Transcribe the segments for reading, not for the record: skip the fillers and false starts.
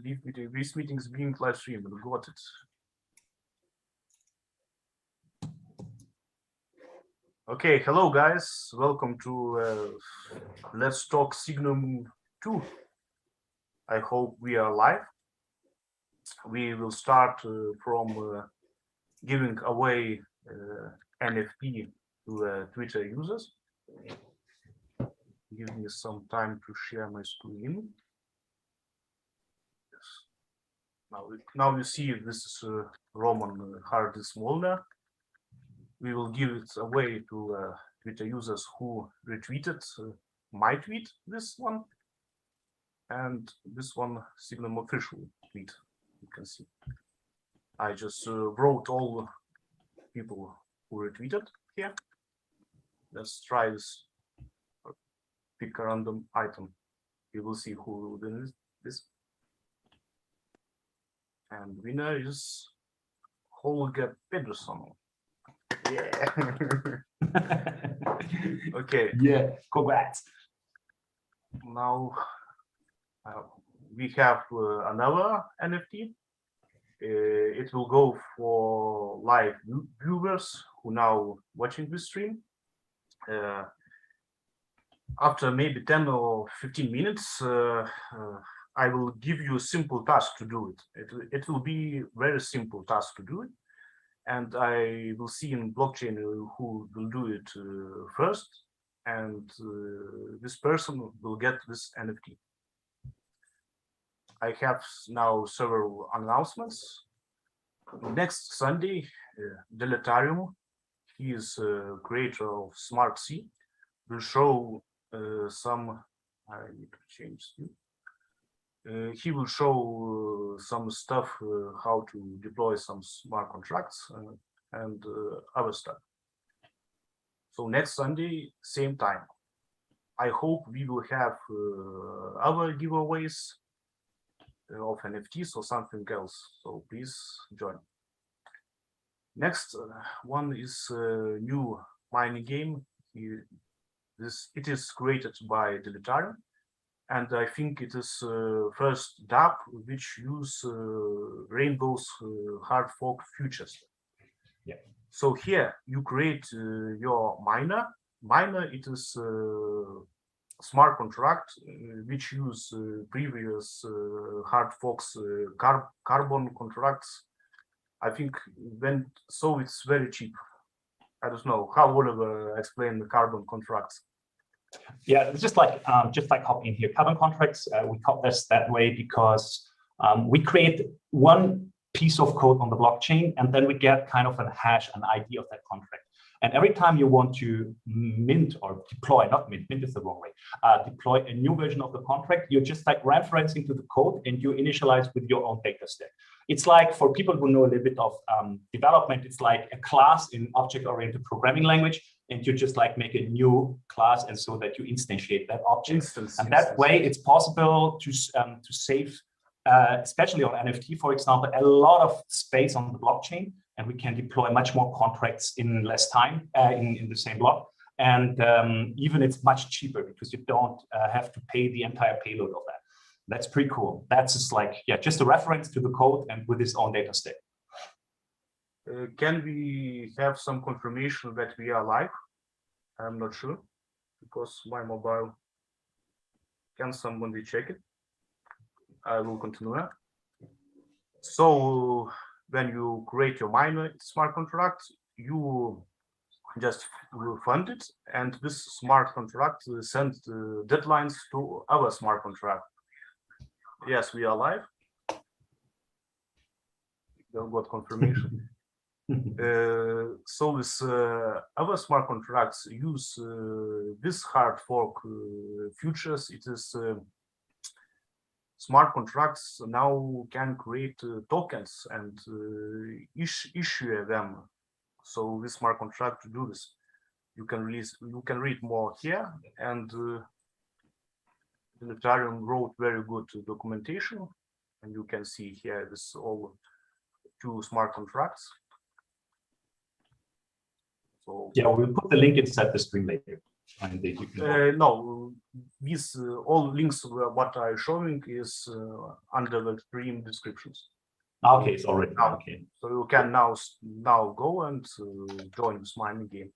this meeting is being live streamed. Got it. Okay, hello guys. Welcome to Let's Talk Signum 2. I hope we are live. We will start from giving away NFT to Twitter users. Give me some time to share my screen. Yes. Now you see this is Roman Hardis Molnar. We will give it away to Twitter users who retweeted my tweet, this one, and this one Signum official tweet. You can see. I just wrote all people who retweeted here. Let's try this. Pick a random item. You will see who wins this. And winner is Holger Pedersen. Yeah. Okay. Yeah, congrats. Now we have another NFT. It will go for live viewers who now watching this stream. After maybe 10 or 15 minutes, I will give you a simple task to do it. It will be very simple task to do it. And I will see in blockchain who will do it first. And this person will get this NFT. I have now several announcements. Next Sunday, Deletarium, he is a creator of Smart C, will show some, I need to change it. He will show some stuff, how to deploy some smart contracts and other stuff. So next Sunday, same time. I hope we will have other giveaways of NFTs or something else. So please join. Next one is a new mining game. It is created by Deletarium. And I think it is first DApp which use Rainbow's hard fork futures. Yeah. So here you create your miner. Miner, it is smart contract which use previous hard forks carbon contracts. I think so it's very cheap. I don't know how Oliver explained the carbon contracts. Yeah, it's just like hopping in here. Carbon contracts, we call this that way because we create one piece of code on the blockchain, and then we get kind of a hash, an ID of that contract. And every time you want to mint or deploy, not mint is the wrong way, deploy a new version of the contract, you're just like referencing to the code and you initialize with your own data stack. It's like, for people who know a little bit of development, it's like a class in object-oriented programming language, and you just like make a new class, and so that you instantiate that object. That way, it's possible to save, especially on NFT, for example, a lot of space on the blockchain, and we can deploy much more contracts in less time in the same block. And even it's much cheaper because you don't have to pay the entire payload of that. That's pretty cool. That's just like, yeah, just a reference to the code and with its own data stack. Can we have some confirmation that we are live? I'm not sure because my mobile. Can somebody check it? I will continue. So when you create your miner smart contract, you just will fund it, and this smart contract will send deadlines to our smart contract. Yes, we are live. Don't got confirmation. So this other smart contracts use this hard fork futures. It is smart contracts now can create tokens and issue them. So this smart contract to do this, you can read more here, and Ethereum wrote very good documentation, and you can see here this all 2 smart contracts. So yeah, we'll put the link inside the stream later. find it. You can No, these all links what I'm showing is under the stream descriptions. okay, it's already okay. So you can now go and join this mining game.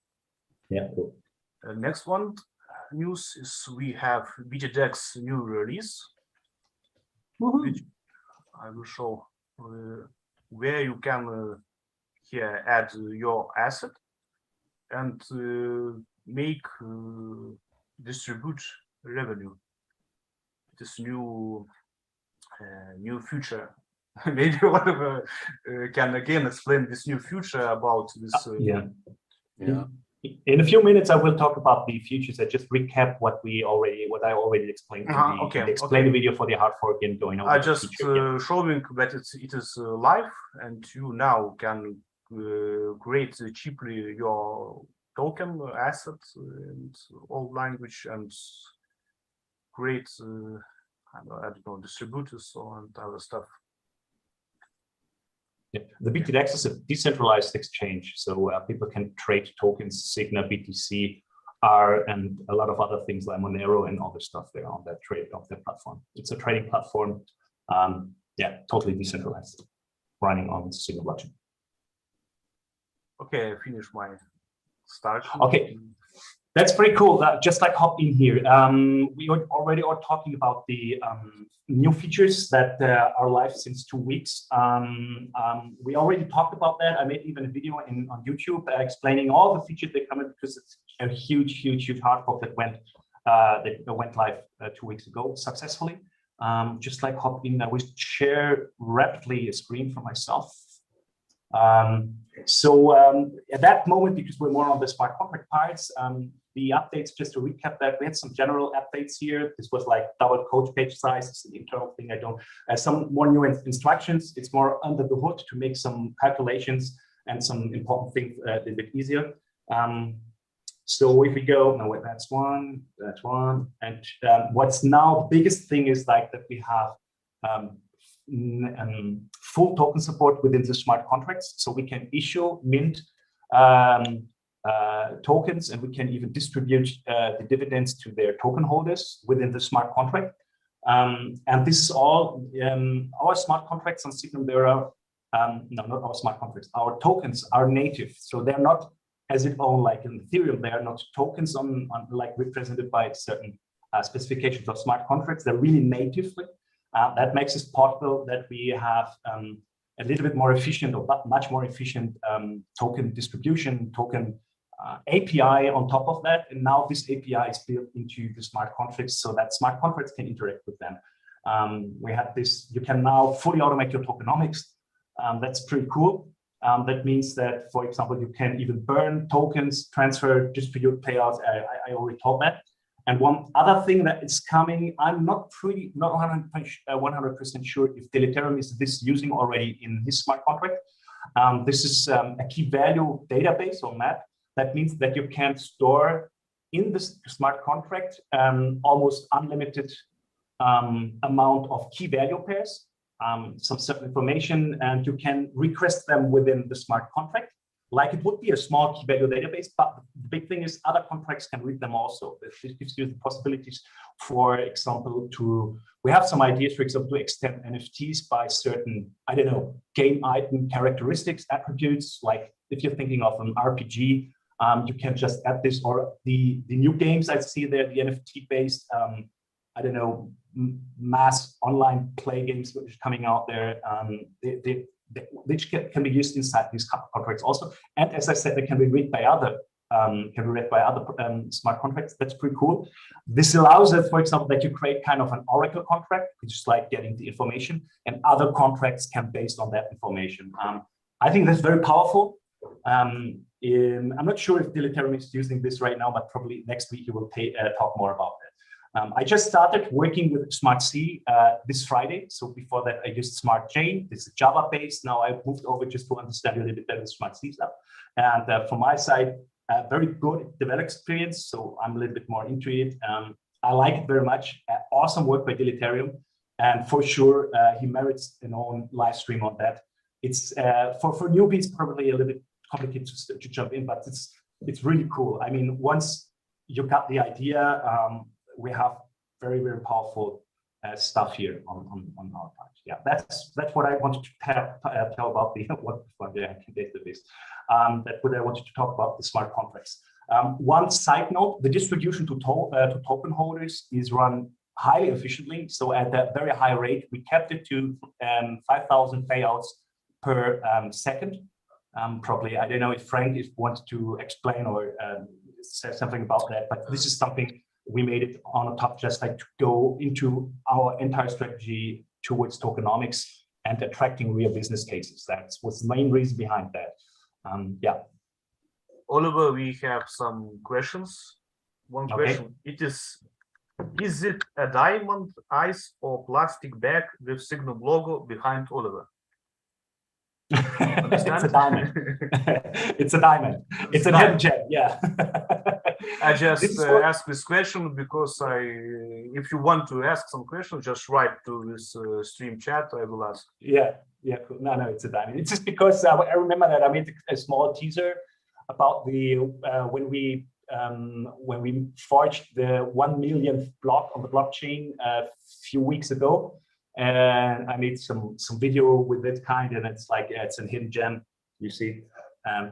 Yeah, cool. Next one news is we have BTDEX new release, which I will show where you can here add your asset and make distribute revenue. This new feature. Maybe one of can again explain this new feature about this. Yeah. In a few minutes, I will talk about the features. I just recap what I already explained in the explain video for the hard fork and going over. I just showing that it is live, and you now can create cheaply your token assets and all language and create I don't know, distributors and other stuff. Yeah. The BTDEX is a decentralized exchange, so people can trade tokens, Signum, BTC, R, and a lot of other things like Monero and other stuff there on that platform. It's a trading platform, yeah, totally decentralized, running on Signum blockchain. Okay, I finished my start. Okay. That's pretty cool. Just like hop in here. We already are talking about the new features that are live since 2 weeks. We already talked about that. I made even a video on YouTube explaining all the features that come in because it's a huge hard fork that went live 2 weeks ago successfully. Just like hop in, I will share rapidly a screen for myself. At that moment, because we're more on the smart contract parts, the updates, just to recap that, we had some general updates here. This was like double code page size. It's an internal thing. Some more new instructions. It's more under the hood to make some calculations and some important things a little bit easier. So if we go, no, wait, that's one. And what's now the biggest thing is like that we have full token support within the smart contracts. So we can issue, mint tokens, and we can even distribute the dividends to their token holders within the smart contract. And this is all our smart contracts on Signum. There are no, not our smart contracts. Our tokens are native, so they're not as it own like in Ethereum. They are not tokens on like represented by certain specifications of smart contracts. They're really natively. That makes it possible that we have a little bit more efficient or much more efficient token distribution, token API on top of that. And now this API is built into the smart contracts so that smart contracts can interact with them. We have this, you can now fully automate your tokenomics. That's pretty cool. That means that, for example, you can even burn tokens, transfer, distribute payouts. I already told that. And one other thing that is coming, I'm not 100% sure if Deleterium is this using already in his smart contract. This is a key value database or map. That means that you can store in this smart contract almost unlimited amount of key value pairs, some certain information, and you can request them within the smart contract. Like it would be a small key value database, but the big thing is other contracts can read them also. This gives you the possibilities, for example, we have some ideas, for example, to extend NFTs by certain, I don't know, game item characteristics, attributes. Like if you're thinking of an RPG, you can just add this, or the new games I see there, the NFT-based, I don't know, mass online play games which are coming out there, which can be used inside these contracts also. And as I said, they can be read by other smart contracts. That's pretty cool. This allows us, for example, that you create kind of an oracle contract, which is like getting the information, and other contracts can based on that information. I think that's very powerful. I'm not sure if Deleterium is using this right now, but probably next week you will talk more about that. I just started working with Smart C this Friday. So before that, I used Smart Chain. This is Java based. Now I've moved over just to understand a little bit better Smart C stuff. And from my side, very good development experience. So I'm a little bit more into it. I like it very much. Awesome work by Deleterium. And for sure, he merits an own live stream on that. It's for newbies, probably a little bit complicated to jump in, but it's really cool. I mean, once you got the idea. We have very, very powerful stuff here on our page. Yeah, that's what I wanted to tell about the database. That's what I wanted to talk about, the smart contracts. One side note: the distribution to token holders is run highly efficiently. So at that very high rate, we kept it to 5,000 payouts per second. Probably, I don't know if Frank wants to explain or say something about that, but this is something we made it on the top, just like to go into our entire strategy towards tokenomics and attracting real business cases. That's what's the main reason behind that. Yeah. Oliver, we have some questions. One question: is it a diamond, ice, or plastic bag with Signum logo behind Oliver? It's a diamond. It's a diamond. It's an hidden gem. Yeah. I just ask this question because if you want to ask some questions, just write to this stream chat. I will ask. Yeah. Cool. No, it's a diamond. It's just because I remember that I made a small teaser about the when we forged the 1 millionth block on the blockchain a few weeks ago. And I made some video with that kind, and it's like it's a hidden gem. You see,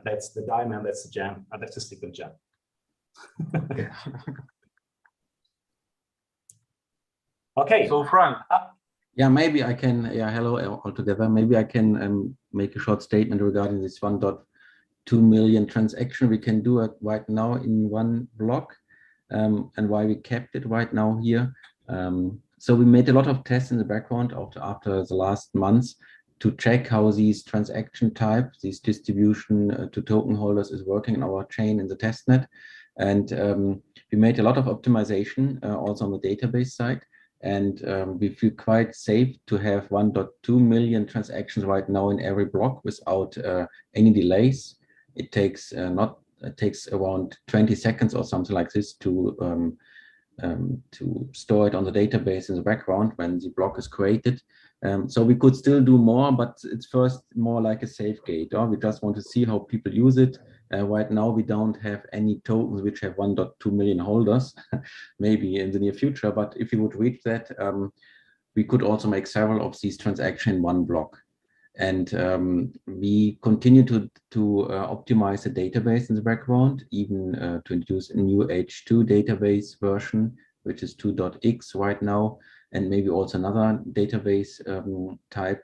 that's the diamond, that's the gem, that's the Signum gem. Okay. So Frank. Yeah, maybe I can. Yeah, hello all together. Maybe I can make a short statement regarding this 1.2 million transaction we can do it right now in one block, and why we kept it right now here. So we made a lot of tests in the background after the last months to check how these transaction types, this distribution to token holders is working in our chain in the testnet. And we made a lot of optimization also on the database side. And we feel quite safe to have 1.2 million transactions right now in every block without any delays. It takes around 20 seconds or something like this to store it on the database in the background when the block is created. So we could still do more, but it's first more like a safe gate. We just want to see how people use it. Right now, we don't have any tokens which have 1.2 million holders, maybe in the near future. But if we would reach that, we could also make several of these transactions in one block. And we continue to optimize the database in the background, even to introduce a new H2 database version, which is 2.x right now, and maybe also another database type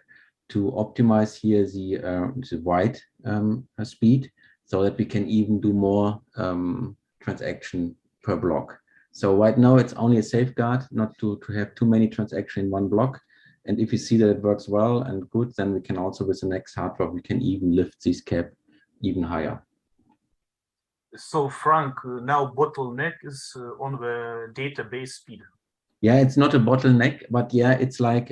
to optimize here the write speed, so that we can even do more transaction per block. So right now it's only a safeguard not to have too many transactions in one block. And if you see that it works well and good, then we can also, with the next hardware, we can even lift this cap even higher. So Frank, now bottleneck is on the database speed. Yeah, it's not a bottleneck, but yeah, it's like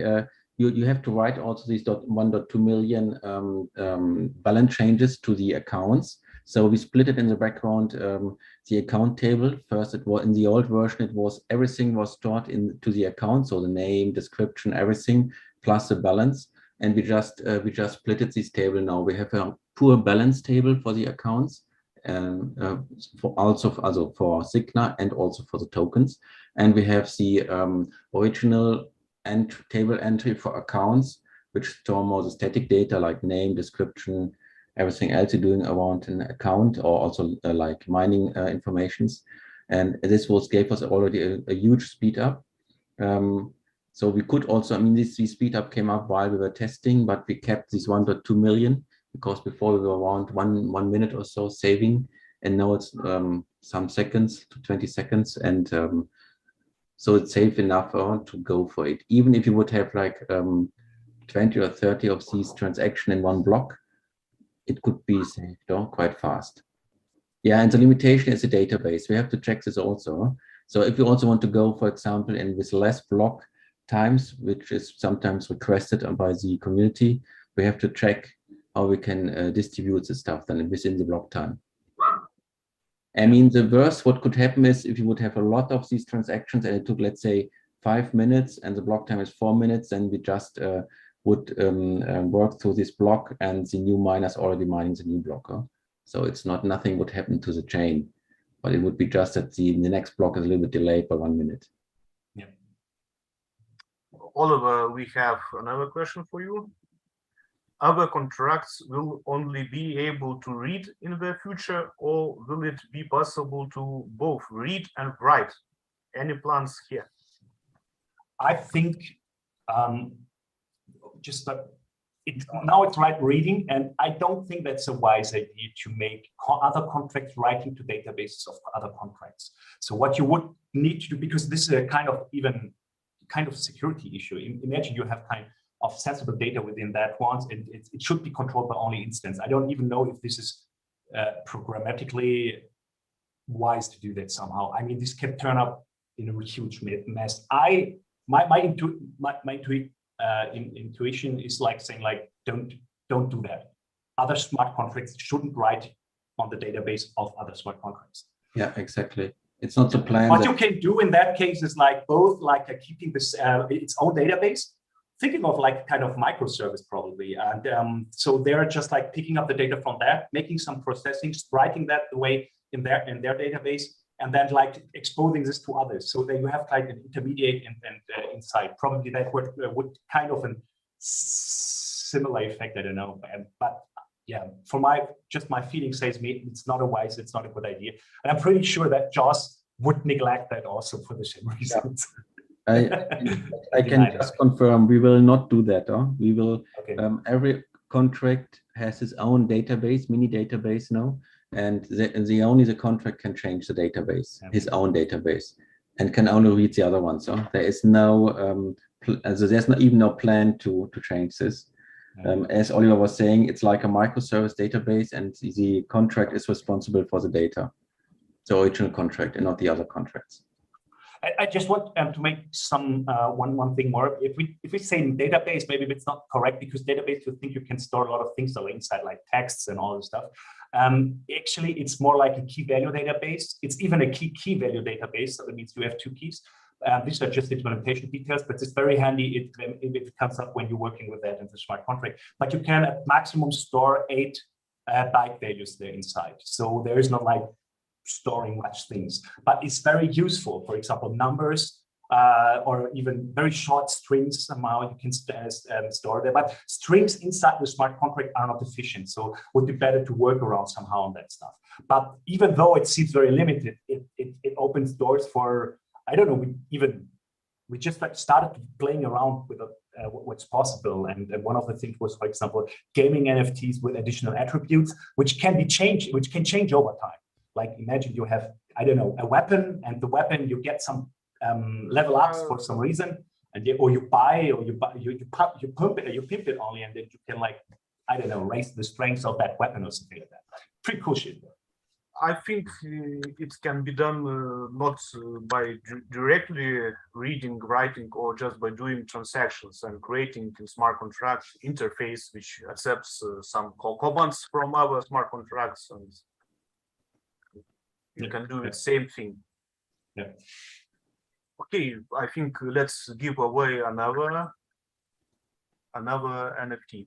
you have to write also these 1.2 million balance changes to the accounts. So we split it in the background, the account table. First, it was in the old version, everything was stored into the account, so the name, description, everything, plus the balance. And we just splitted this table now. We have a poor balance table for the accounts, also for Signa and also for the tokens. And we have the original table entry for accounts, which store more the static data like name, description, everything else you're doing around an account, or also like mining informations. And this gave us already a huge speed up. So we could also, I mean, this speed up came up while we were testing, but we kept this 1.2 million because before we were around one minute or so saving, and now it's some seconds to 20 seconds. And so it's safe enough to go for it. Even if you would have like 20 or 30 of these transactions in one block, it could be saved quite fast. Yeah, and the limitation is the database. We have to check this also. So if you also want to go, for example, in with less block times, which is sometimes requested by the community, we have to check how we can distribute the stuff then within the block time. I mean, the worst what could happen is if you would have a lot of these transactions and it took, let's say, 5 minutes and the block time is 4 minutes, then we just would work through this block and the new miners already mining the new block. So it's nothing would happen to the chain. but it would be just that the next block is a little bit delayed by 1 minute. Yeah. Oliver, we have another question for you. Other contracts will only be able to read in the future, or will it be possible to both read and write? Any plans here? I think now it's right reading, and I don't think that's a wise idea to make other contracts writing to databases of other contracts. So what you would need to do, because this is a kind of security issue. Imagine you have kind of sensible data within that one, and it should be controlled by only instance. I don't even know if this is programmatically wise to do that somehow. I mean, this can turn up in a huge mess. My intuition is like saying, like, don't do that. Other smart contracts shouldn't write on the database of other smart contracts. Yeah, exactly. It's not the plan. What you can do in that case is like both like keeping this its own database, thinking of like kind of microservice probably, and so they're just like picking up the data from that, making some processing, writing that the way in their database, and then like exposing this to others, so that you have like an intermediate and inside. Probably that would kind of a similar effect. I don't know, but yeah, for my feeling says me it's not a good idea, and I'm pretty sure that JAWS would neglect that also for the same reasons. I can just confirm we will not do that. We will. Okay. Every contract has its own database, mini database now. And only the contract can change the database, his own database, and can only read the other one. So there is no, there's not even no plan to change this. As Oliver was saying, it's like a microservice database, and the contract is responsible for the data, the original contract, and not the other contracts. I just want to make some one thing more. If we say database, maybe it's not correct, because database, you think you can store a lot of things inside, like texts and all this stuff. Actually, it's more like a key value database. It's even a key value database. So that means you have two keys. These are just implementation details, but it's very handy. It comes up when you're working with that in the smart contract. But you can at maximum store 8 byte values there inside. So there is not like storing much things, but it's very useful. For example, numbers or even very short strings, somehow you can store them. But strings inside the smart contract are not efficient, so it would be better to work around somehow on that stuff. But even though it seems very limited, it opens doors for, I don't know, we just like started playing around with what's possible, and one of the things was, for example, gaming NFTs with additional attributes, which can be changed, which can change over time. Like imagine you have, I don't know, a weapon, and the weapon you get some level ups for some reason, and you buy, or you pimp it only, and then you can, like, I don't know, raise the strength of that weapon or something like that. Pretty cool shit. I think it can be done not by directly reading, writing, or just by doing transactions and creating a smart contract interface which accepts some commands from other smart contracts, and you can do the same thing. Yeah. Okay, I think let's give away another NFT.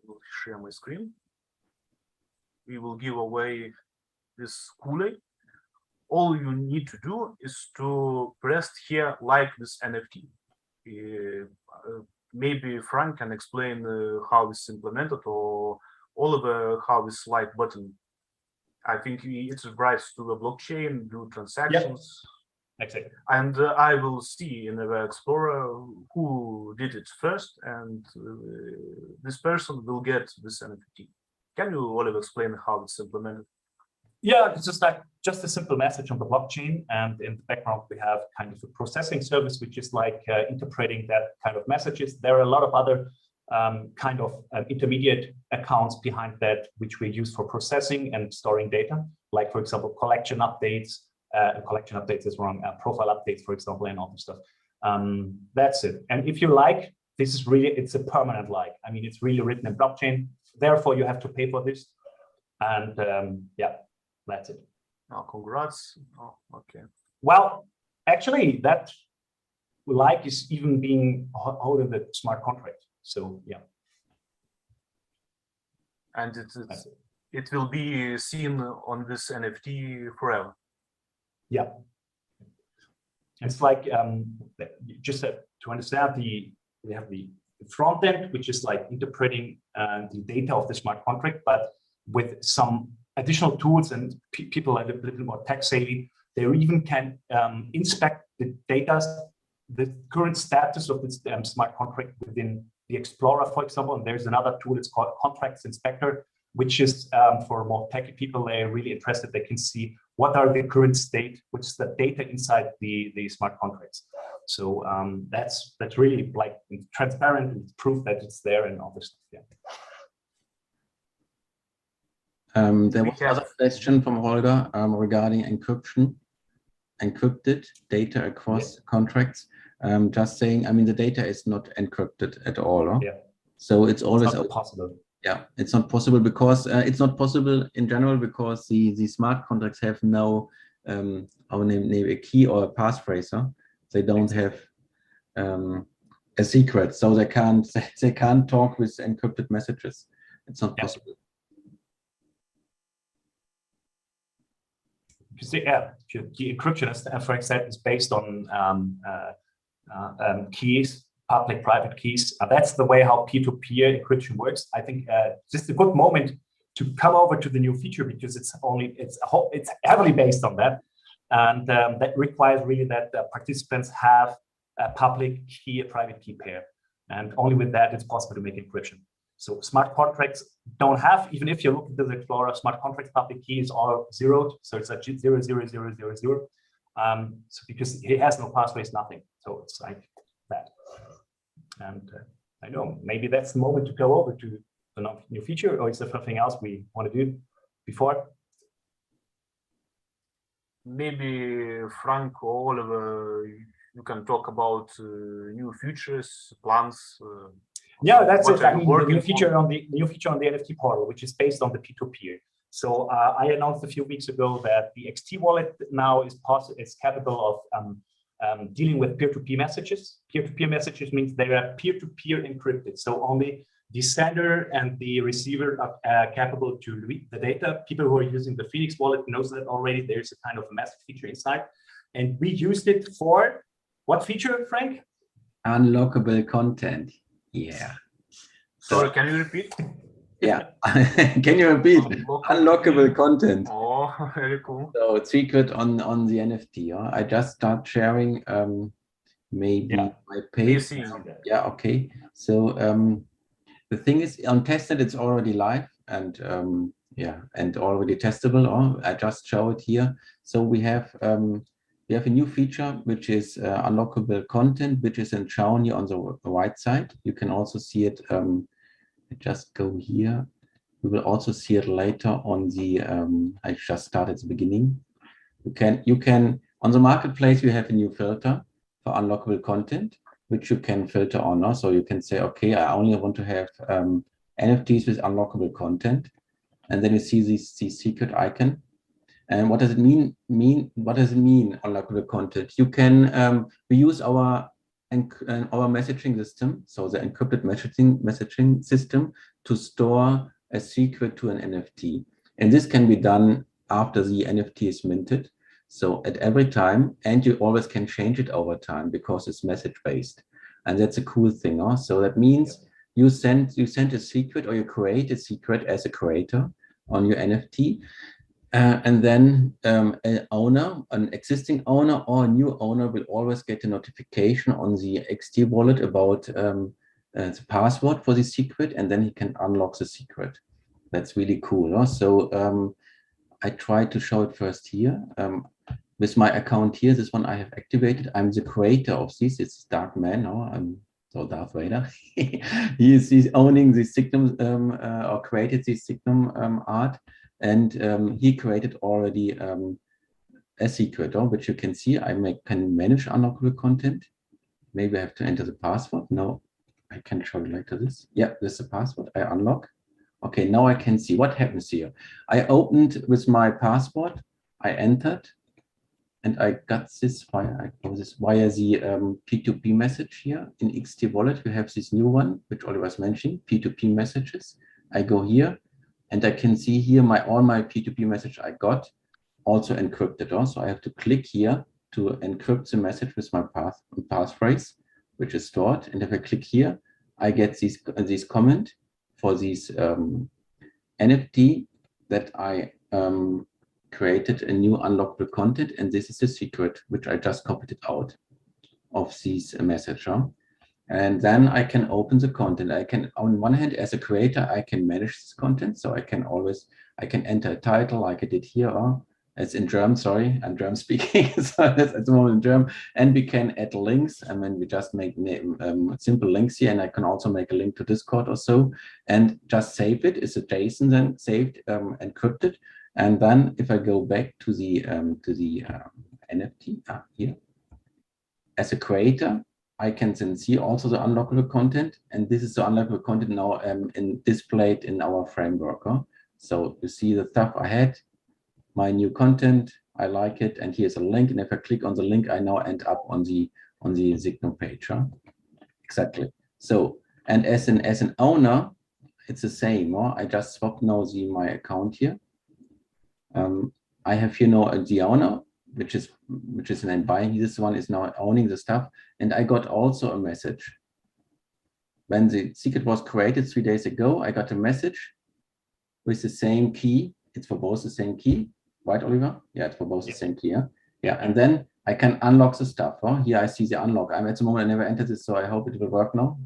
We'll share my screen. We will give away this Kool-Aid. All you need to do is to press here like this NFT. Maybe Frank can explain how it's implemented, or Oliver how this like button. I think it writes to the blockchain, do transactions. Yep. Exactly. And I will see in the Explorer who did it first, and this person will get this NFT. Can you, Oliver, explain how it's implemented? Yeah, it's just a simple message on the blockchain, and in the background we have kind of a processing service, which is like interpreting that kind of messages. There are a lot of other kind of intermediate accounts behind that, which we use for processing and storing data, like, for example, collection updates. Collection updates is wrong, profile updates, for example, and all this stuff. That's it. And if you like, this is really, it's a permanent like. I mean, it's really written in blockchain. Therefore, you have to pay for this. And yeah, that's it. Oh, congrats. Oh, okay. Well, actually, that like is even being held in the smart contract. So yeah. And it will be seen on this NFT forever. Yeah. It's like just to understand we have the front end, which is like interpreting the data of the smart contract, but with some additional tools and people are a little bit more tech savvy, they even can inspect the data, the current status of this smart contract within the Explorer, for example. And there's another tool, it's called Contracts Inspector, which is for more techy people. They're really interested. They can see what are the current state, which is the data inside the smart contracts. So that's really like transparent and proof that it's there and all this stuff. Yeah. There was another question from Holger regarding encryption, encrypted data across contracts. Just saying, I mean, the data is not encrypted at all. Huh? Yeah. So it's always not possible. Yeah, it's not possible because it's not possible in general because the smart contracts have no a key or a passphrase. Huh? They don't have a secret, so they can't talk with encrypted messages. It's not possible. Because the encryption, as Frank said, is based on keys, public-private keys. That's the way how peer-to-peer encryption works. I think this is a good moment to come over to the new feature because it's heavily based on that, and that requires really that participants have a public key, a private key pair, and only with that it's possible to make encryption. So smart contracts don't have, even if you look into the Explorer, smart contracts public key is all zeroed, so it's a 0, 0, 0, 0, 0. So because it has no passphrase, nothing. So it's like that. And I know maybe that's the moment to go over to the new feature, or is there something else we want to do before? Maybe Frank or Oliver, you can talk about new features, plans. Yeah, that's it. I mean, the new feature on the NFT portal, which is based on the peer-to-peer. So I announced a few weeks ago that the XT wallet now is capable of dealing with peer-to-peer messages. Peer-to-peer messages means they are peer-to-peer encrypted. So only the sender and the receiver are capable to read the data. People who are using the Phoenix wallet knows that already. There's a kind of a message feature inside. And we used it for what feature, Frank? Unlockable content. Yeah. Sorry, can you repeat? Yeah. Can you repeat? Unlockable content. Oh, very cool. So it's secret on the NFT. Huh? I just start sharing maybe my page. Yeah, okay. So the thing is on testnet it's already live and and already testable. Or I just show it here. So we have a new feature which is unlockable content, which is shown here on the right side. You can also see it. Just go here. We will also see it later on the. I just started at the beginning. You can on the marketplace you have a new filter for unlockable content, which you can filter on. No? So you can say, okay, I only want to have NFTs with unlockable content, and then you see this secret icon. And what does it mean? What does it mean? Unlockable content. You can we use our messaging system, so the encrypted messaging system, to store a secret to an NFT, and this can be done after the NFT is minted. So at every time, and you always can change it over time because it's message based, and that's a cool thing. Huh? So that means you send a secret or you create a secret as a creator on your NFT. And then an existing owner or a new owner will always get a notification on the XT wallet about the password for the secret, and then he can unlock the secret. That's really cool. Huh? So I try to show it first here. With my account here, this one I have activated. I'm the creator of this. It's Dark Man. No? So Darth Vader. he's owning the Signum or created the Signum art. And he created already a secret, which you can see. I can manage unlockable content. Maybe I have to enter the password. No, I can show you later this. Yeah, this is the password. I unlock. Okay, now I can see what happens here. I opened with my passport. I entered, and I got this via the P2P message here in XT Wallet. We have this new one, which Oliver was mentioning, P2P messages. I go here. and I can see here all my P2P message I got also encrypted. So I have to click here to encrypt the message with my passphrase, which is stored. And if I click here, I get these comment for these NFT that I created a new unlockable content, and this is the secret which I just copied it out of this message. And then I can open the content. I can, on one hand, as a creator, I can manage this content. So I can enter a title like I did here. It's in German, sorry, I'm German speaking, so that's at the moment in German. And we can add links, and then we just make simple links here, and I can also make a link to Discord or so, and just save it. It's a JSON then saved, encrypted. And then if I go back to the NFT here, as a creator, I can then see also the unlockable content, and this is the unlockable content now displayed in our framework. So you see the stuff I had, my new content, I like it, and here's a link, and if I click on the link, I now end up on the Signum page. Exactly. So, and as an owner, it's the same. I just swapped now my account here. I have here now the owner, which is then buying. This one is now owning the stuff, and I got also a message. When the secret was created 3 days ago, I got a message with the same key. It's for both the same key, right, Oliver? Yeah, it's for both the same key. Yeah, and then I can unlock the stuff. Here I see the unlock. I'm at the moment I never entered this, so I hope it will work now.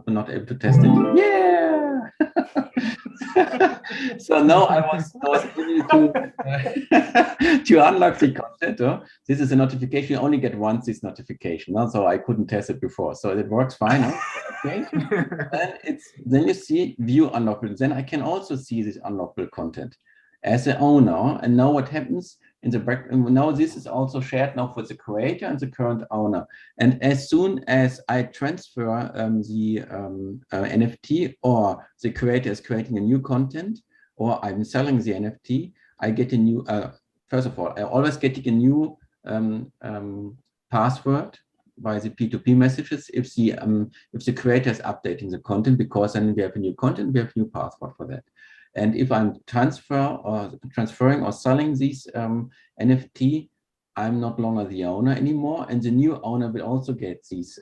Not able to test it. Yeah. So now I was able to unlock the content. This is a notification. You only get once this notification, so I couldn't test it before. So it works fine. Okay. Then you see view unlockable. Then I can also see this unlockable content as an owner. And now what happens in the back? Now this is also shared now for the creator and the current owner. And as soon as I transfer the NFT, or the creator is creating a new content, or I'm selling the NFT, I get a new. First of all, I always get a new password by the P2P messages if the creator is updating the content, because then we have a new content, we have a new password for that. And if I'm transferring or selling these NFT, I'm not longer the owner anymore, and the new owner will also get these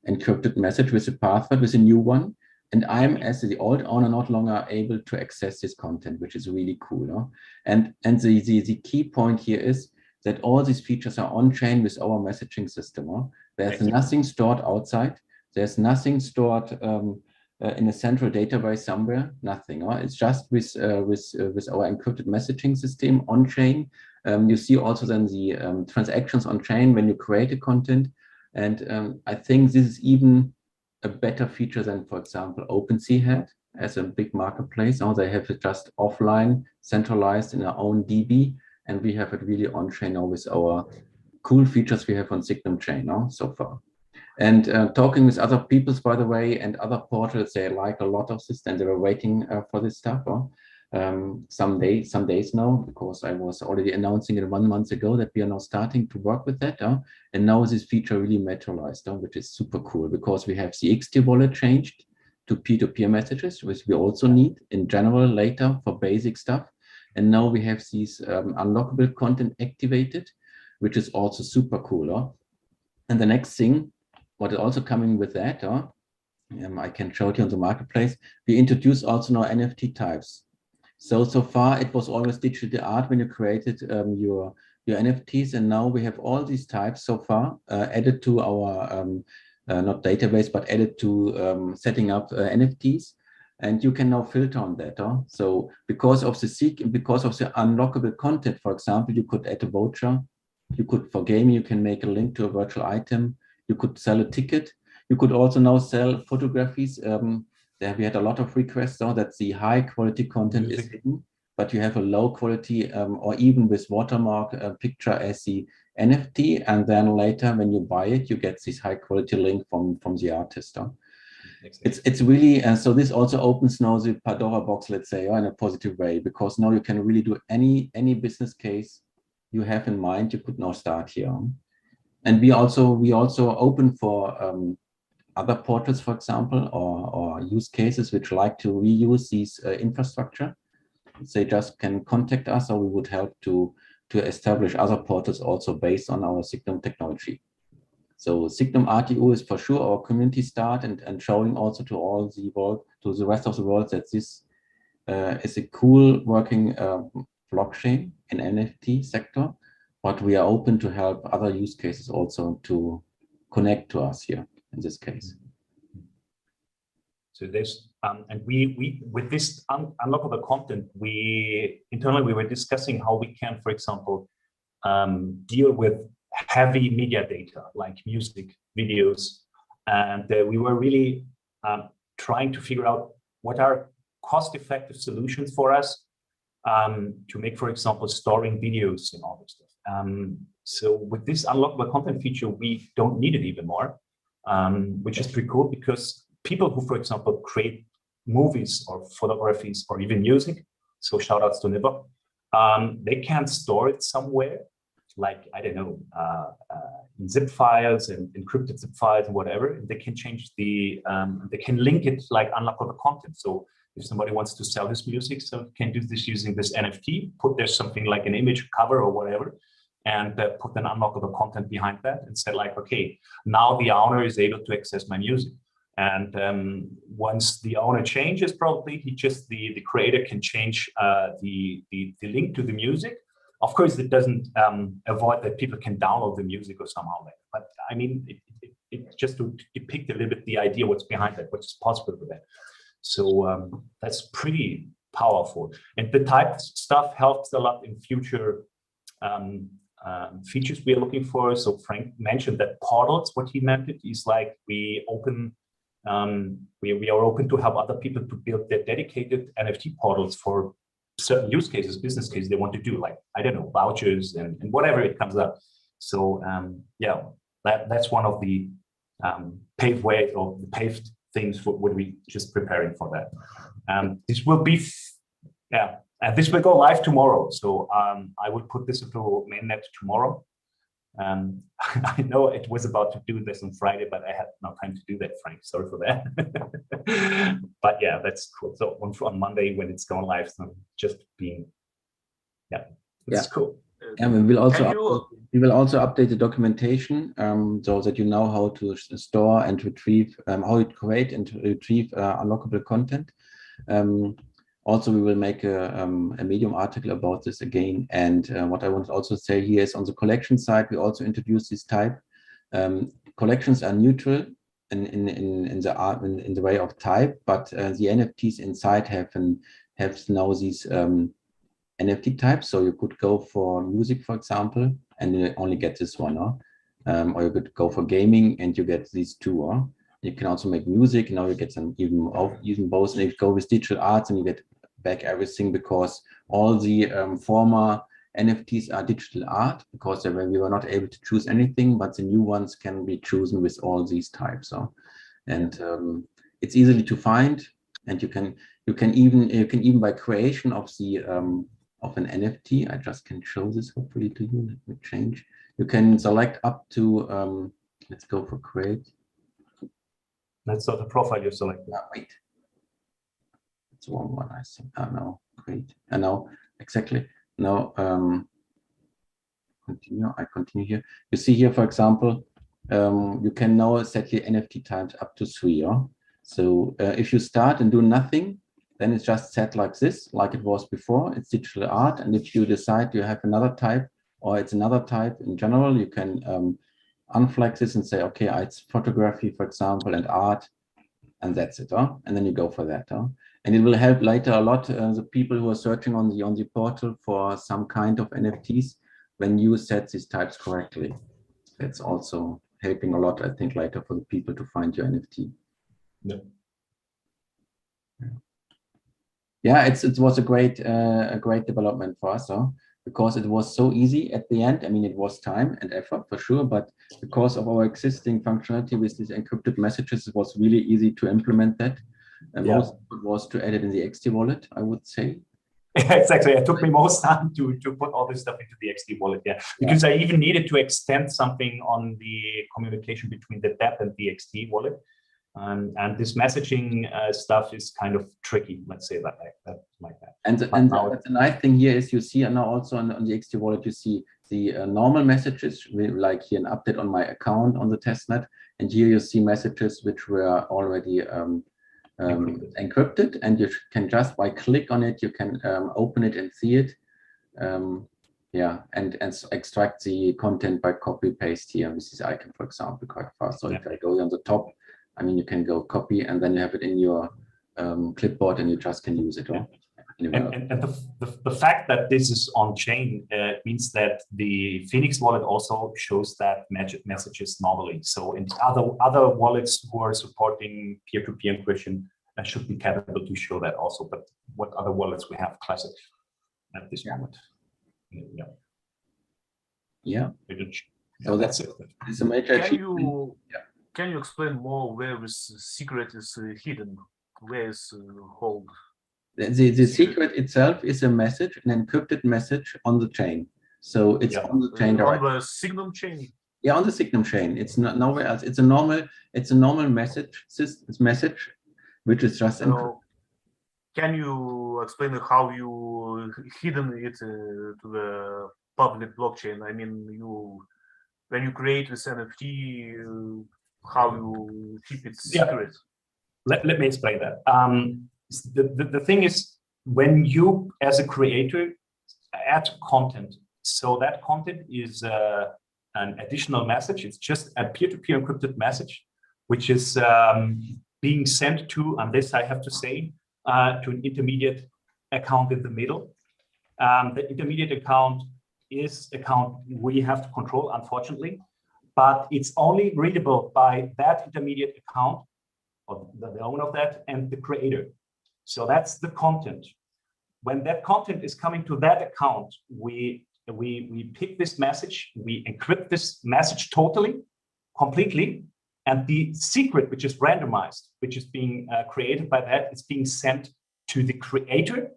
encrypted message with a password, with a new one. And I'm, as the old owner, not longer able to access this content, which is really cool. And the key point here is that all these features are on-chain with our messaging system. There's nothing stored outside. There's nothing stored in a central database somewhere. Nothing. It's just with our encrypted messaging system on-chain. You see also then the transactions on-chain when you create a content. And I think this is even a better feature than, for example, OpenSea had as a big marketplace. Now they have it just offline, centralized in our own DB, and we have it really on-chain now with our cool features we have on Signum chain so far. And talking with other peoples, by the way, and other portals, they like a lot of this, and they were waiting for this stuff. Some days now, because I was already announcing it 1 month ago that we are now starting to work with that. And now this feature really materialized, which is super cool, because we have the XT wallet changed to peer-to-peer messages, which we also need in general later for basic stuff. And now we have these unlockable content activated, which is also super cool. And the next thing, what is also coming with that, I can show it you on the marketplace, we introduce also now NFT types. So far it was always digital art when you created your NFTs, and now we have all these types so far added to our, not database, but added to setting up NFTs. And you can now filter on that. So because of the unlockable content, for example, you could add a voucher. You could, for gaming, you can make a link to a virtual item. You could sell a ticket. You could also now sell photographies. There we had a lot of requests that the high quality content is hidden, but you have a low quality or even with watermark picture as the NFT, and then later when you buy it, you get this high quality link from the artist. It's really so this also opens now the Pandora box, let's say, in a positive way, because now you can really do any business case you have in mind. You could now start here. And we also open for other portals, for example, or use cases which like to reuse these infrastructure, they just can contact us, or we would help to establish other portals also based on our Signum technology. So Signum RTO is for sure our community start, and showing also to all the world, to the rest of the world, that this is a cool working blockchain in NFT sector, but we are open to help other use cases also to connect to us here in this case. So this, and we with this unlockable content, we internally were discussing how we can, for example, deal with heavy media data like music, videos, and we were really trying to figure out what are cost-effective solutions for us to make, for example, storing videos and all this stuff. So with this unlockable content feature, we don't need it even more, which is pretty cool, because people who, for example, create movies or photographies or even music, so shout outs to Niva, they can store it somewhere, like, I don't know, in zip files and encrypted zip files and whatever. And they can change the, they can link it like unlockable content. So if somebody wants to sell his music, so can do this using this NFT, put there something like an image cover or whatever, and put an unlockable content behind that and say like, okay, now the owner is able to access my music. And once the owner changes, probably the creator can change the link to the music. Of course, it doesn't avoid that people can download the music or somehow like that. But I mean, it just to depict a little bit the idea what's behind that, what's possible with that. So that's pretty powerful. And the type stuff helps a lot in future features we are looking for. So Frank mentioned that portals, what he meant it is like we open, we are open to help other people to build their dedicated NFT portals for certain use cases, business cases they want to do, like, I don't know, vouchers and whatever it comes up. So yeah, that's one of the paved way or the paved things for what we just preparing for that. This will be, yeah, and this will go live tomorrow. So I will put this into mainnet tomorrow. I know it was about to do this on Friday, but I had no time to do that, Frank. Sorry for that. But yeah, that's cool. So on Monday when it's going live, so just being, yeah, it's cool. And we will also update the documentation so that you know how to store and retrieve, how to create and retrieve unlockable content. Also, we will make a Medium article about this again. And what I want to also say here is on the collection side, we also introduced this type. Collections are neutral in the way of type, but the NFTs inside have now these NFT types. So you could go for music, for example, and you only get this one, or you could go for gaming and you get these two. You can also make music. Now you get some even both. And if you go with digital arts, and you get back everything, because all the former NFTs are digital art, because we were not able to choose anything, but the new ones can be chosen with all these types. And it's easily to find, and you can even by creation of the of an NFT. I just can show this hopefully to you. Let me change. You can select up to let's go for create. That's not the profile you select. No, wait. It's one I think. Oh no, great. And now exactly. Now continue. I continue here. You see here, for example, you can now set your NFT times up to 3. So if you start and do nothing, then it's just set like this, like it was before. It's digital art. And if you decide you have another type, or it's another type in general, you can unflag this and say, okay, it's photography, for example, and art, and that's it. And then you go for that. And it will help later a lot the people who are searching on the portal for some kind of NFTs when you set these types correctly. That's also helping a lot, I think, later for the people to find your NFT. Yeah. Yeah, it was a great development for us, because it was so easy at the end. I mean, it was time and effort for sure, but because of our existing functionality with these encrypted messages, it was really easy to implement that. And most was to add it in the XT wallet, I would say. Yeah, exactly. It took me most time to put all this stuff into the XT wallet, because I even needed to extend something on the communication between the DApp and the XT wallet. And this messaging stuff is kind of tricky, let's say that like that. And the nice thing here is you see now also on the XT wallet, you see the normal messages, like here an update on my account on the testnet. And here you see messages which were already encrypted, and you can just by click on it, you can open it and see it. Yeah, and extract the content by copy paste here with this icon, for example, quite fast. So if I go on the top, I mean, you can go copy and then you have it in your clipboard and you just can use it. Or and the fact that this is on chain means that the Phoenix wallet also shows that messages normally. So in other wallets who are supporting peer-to-peer encryption should be capable to show that also. But what other wallets we have classic at this moment? Yeah. So that's it. It's a major achievement. Can you explain more where this secret is hidden? Where is hold? The secret itself is a message, an encrypted message on the chain. So it's on the chain directly. On the Signum chain. Yeah, on the Signum chain. It's not nowhere else. It's a normal message which is just encrypted. Can you explain how you hidden it to the public blockchain? I mean, when you create this NFT, how you keep it secret? Let me explain that. The thing is, when you, as a creator, add content, so that content is an additional message. It's just a peer-to-peer encrypted message, which is being sent to, and this I have to say, to an intermediate account in the middle. The intermediate account is account we have to control, unfortunately, but it's only readable by that intermediate account, or the owner of that, and the creator. So that's the content. When that content is coming to that account, we pick this message, we encrypt this message totally, completely, and the secret, which is randomized, which is being created by that, is being sent to the creator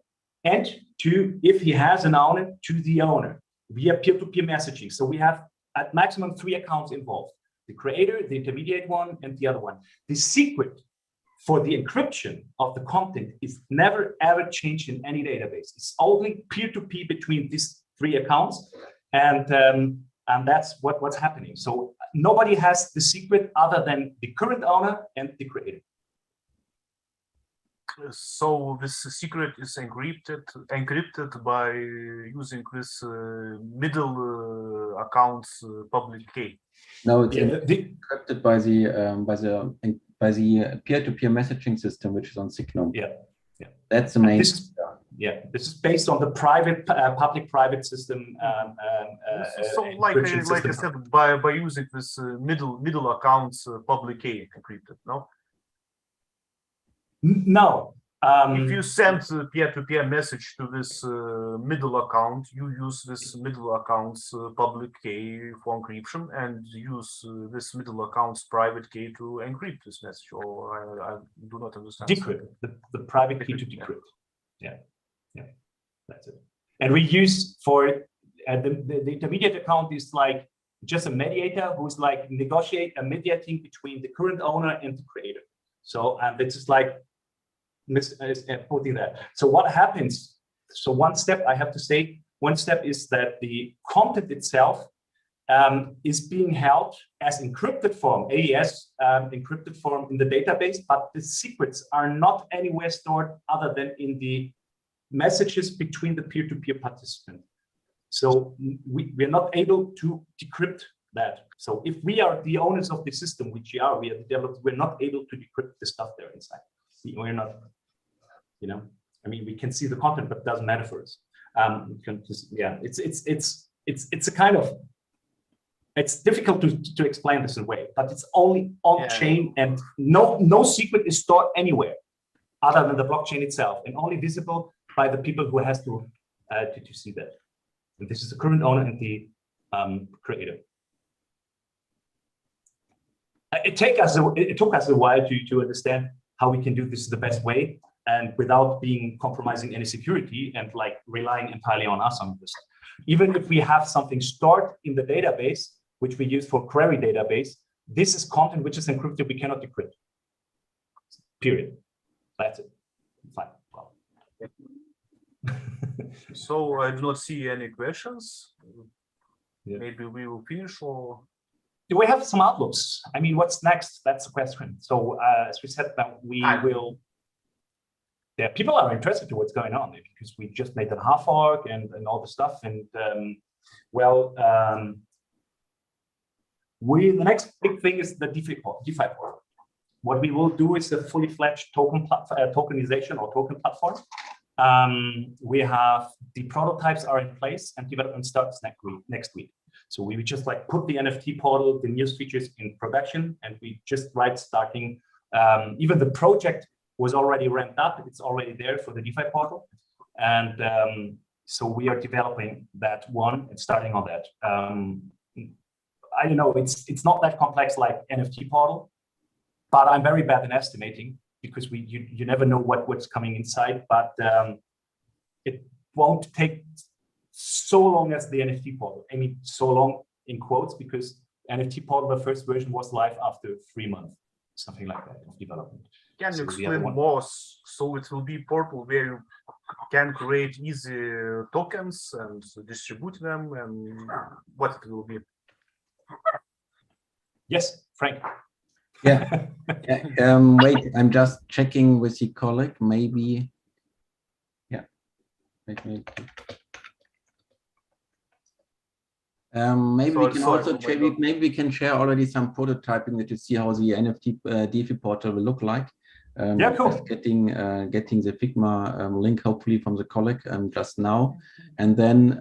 and to, if he has an owner, to the owner via peer-to-peer messaging. So we have at maximum 3 accounts involved: the creator, the intermediate one, and the other one. The secret for the encryption of the content is never ever changed in any database. It's only peer-to-peer between these 3 accounts, and that's what's happening. So nobody has the secret other than the current owner and the creator. So this secret is encrypted by using this middle account's public key. No, it's encrypted by the peer-to-peer messaging system, which is on Signum. Yeah. That's the main. This is based on the private, public-private system. So, like I said, by using this middle account's public key encrypted, no? No. If you send a peer-to-peer message to this middle account, you use this middle account's public key for encryption and use this middle account's private key to encrypt this message. Or I do not understand. Decrypt, the private key to decrypt. Yeah, that's it. And we use for the intermediate account is like just a mediator who's like mediating between the current owner and the creator. So this is like putting that. So what happens? So one step I have to say, one step is that the content itself is being held as encrypted form, AES encrypted form in the database, but the secrets are not anywhere stored other than in the messages between the peer-to-peer participant. So we're not able to decrypt that. So if we are the owners of the system, which we are the developers, we're not able to decrypt the stuff there inside. We're not, I mean, we can see the content, but it doesn't matter for us. It's a kind of, it's difficult to explain this in a way, but it's only on chain, and no secret is stored anywhere other than the blockchain itself, and only visible by the people who has to see that. And this is the current owner and the creator. It took us a while to understand how we can do this the best way and without being compromising any security and like relying entirely on us on this. Even if we have something stored in the database, which we use for query database, this is content which is encrypted, we cannot decrypt. period. That's it. Fine. Well. So I do not see any questions. Yeah. Maybe we will finish, or do we have some outlooks? I mean, what's next? That's the question. So as we said, that we will. Yeah, people are interested in what's going on because we just made the half org and all the stuff. And the next big thing is the DeFi portal. What we will do is a fully fledged tokenization or token platform. We have the prototypes are in place and development starts next week. So we just like put the NFT portal, the news features in production, and we just starting. Even the project was already ramped up. It's already there for the DeFi portal. And so we are developing that one and starting on that. I don't know, it's not that complex like NFT portal, but I'm very bad in estimating because you never know what's coming inside, but it won't take so long as the NFT portal. I mean, so long in quotes, because NFT portal, the first version was live after 3 months, something like that of development. can you explain more? So it will be portal where you can create easy tokens and distribute them, and what it will be? Yes, Frank. Yeah. Wait, I'm just checking with the colleague. Maybe. Yeah. Maybe we can also check. Maybe we can share already some prototyping that you see how the NFT DeFi portal will look like. Yeah, cool. Just getting the Figma link hopefully from the colleague just now, and then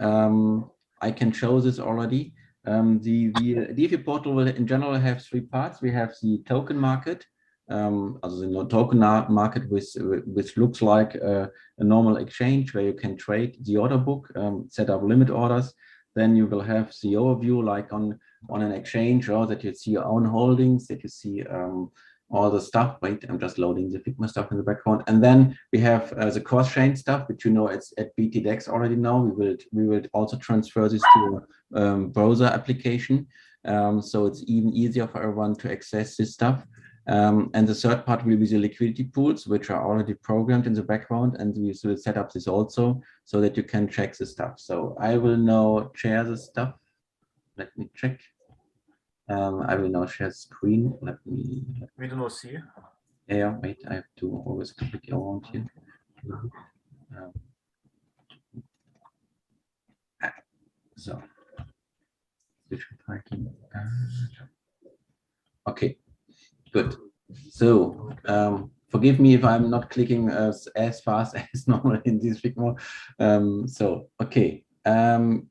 I can show this already. The DeFi portal will in general have 3 parts. We have the token market, also the token market which looks like a normal exchange where you can trade the order book, set up limit orders. Then you will have the overview like on an exchange, or that you see your own holdings, that you see all the stuff. Wait, I'm just loading the Figma stuff in the background. And then we have the cross-chain stuff, which you know it's at BTDEX already now. We will also transfer this to a browser application. So it's even easier for everyone to access this stuff. And the third part will be the liquidity pools, which are already programmed in the background, and we will set up this also so that you can check the stuff. So I will now share the stuff. Let me check. I will now share screen. We do not see. Yeah, wait, I have to always click around here. So, okay, good. So, forgive me if I'm not clicking as fast as normal in this Figma. So, okay,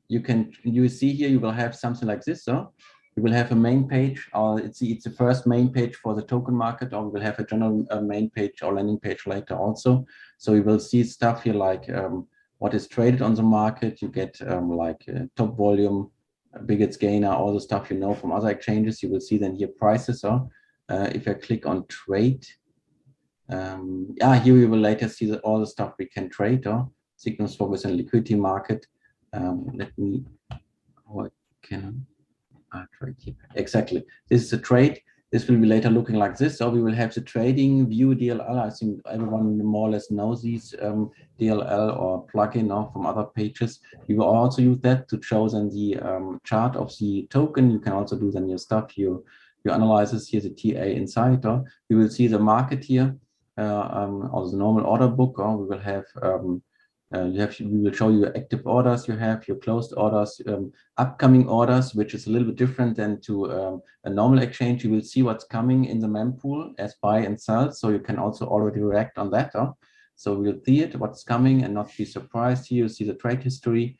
you see here, you will have something like this. So, you will have a main page, or it's the first main page for the token market, or we will have a general main page or landing page later also. So you will see stuff here like what is traded on the market. You get like top volume, biggest gainer, all the stuff you know from other exchanges. You will see then here prices. So if I click on trade, here you will later see all the stuff we can trade. Signum swap is a liquidity market. Let me, trade here. Exactly. This is a trade. This will be later looking like this. So we will have the trading view DLL. I think everyone more or less knows these DLL or plugin from other pages. We will also use that to show then the chart of the token. You can also do then your stuff. You analyze this here, the TA inside. You will see the market here, or the normal order book. We will have we will show you active orders, you have your closed orders, upcoming orders, which is a little bit different than to a normal exchange. You will see what's coming in the mempool as buy and sell, so you can also already react on that. So we'll see it, what's coming, and not be surprised. Here you see the trade history